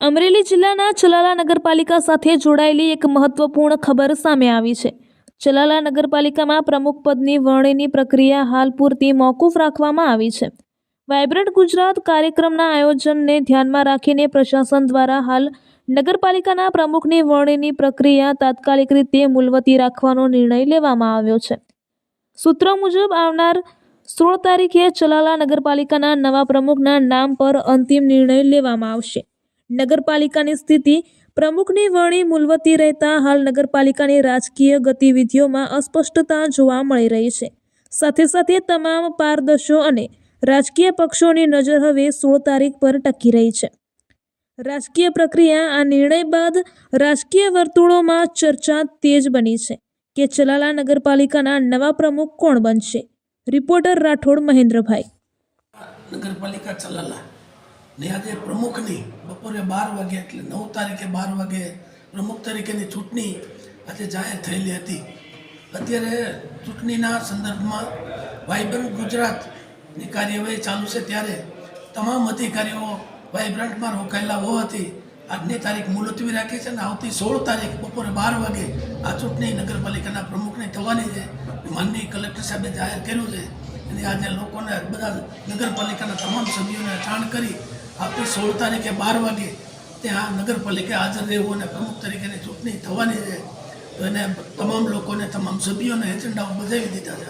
અમરેલી જિલ્લાના ચલાલા નગરપાલિકા સાથે જોડાયેલી એક મહત્વપૂર્ણ ખબર સામે આવી છે। ચલાલા નગરપાલિકામાં પ્રમુખ પદની વરણીની પ્રક્રિયા હાલ પૂરતી મોકૂફ રાખવામાં આવી છે। વાયબ્રન્ટ ગુજરાત કાર્યક્રમના આયોજનને ધ્યાનમાં રાખીને પ્રશાસન દ્વારા હાલ નગરપાલિકાના પ્રમુખની વરણીની પ્રક્રિયા તાત્કાલિક રીતે મુલતવી રાખવાનો નિર્ણય લેવામાં આવ્યો છે। સૂત્રો મુજબ આવનાર 16 તારીખે ચલાલા નગરપાલિકાના નવા પ્રમુખના નામ પર અંતિમ નિર્ણય લેવામાં આવશે। નગરપાલિકાની સ્થિતિ પ્રમુખની વરણી મુલતવી રહેતા હાલ નગરપાલિકાની રાજકીય ગતિવિધિઓમાં અસ્પષ્ટતા જોવા મળી રહી છે। સાથે સાથે તમામ પારદર્શો અને રાજકીય પક્ષોની નજર હવે 16 તારીખ પર ટકી રહી છે। રાજકીય પ્રક્રિયા આ નિર્ણય બાદ રાજકીય વર્તુળોમાં ચર્ચા તેજ બની છે કે ચલાલા નગરપાલિકાના નવા પ્રમુખ કોણ બનશે। રિપોર્ટર રાઠોડ મહેન્દ્રભાઈ। નગરપાલિકા ચલાલા ને આજે પ્રમુખની બપોરે 12 વાગે એટલે 9 તારીખે 12 વાગે પ્રમુખ તરીકેની ચૂંટણી આજે જાહેર થયેલી હતી। અત્યારે ચૂંટણીના સંદર્ભમાં વાયબ્રન્ટ ગુજરાતની કાર્યવાહી ચાલુ છે, ત્યારે તમામ અધિકારીઓ વાયબ્રન્ટમાં રોકાયેલા હોવાથી આજની તારીખ મુલતવી રાખી છે અને આવતી 16 તારીખ બપોરે 12 વાગે આ ચૂંટણી નગરપાલિકાના પ્રમુખની થવાની છે। માનનીય કલેક્ટર સાહેબે જાહેર કર્યું છે અને આજે લોકોને બધા નગરપાલિકાના તમામ સભ્યોને જાણ કરી આવતી 16 તારીખે 12 વાગે ત્યાં નગરપાલિકા હાજર રહેવું અને પ્રમુખ તરીકેની ચૂંટણી થવાની છે, તો એને તમામ લોકોને તમામ સભ્યોને એજન્ડાઓ બજાવી દીધા છે।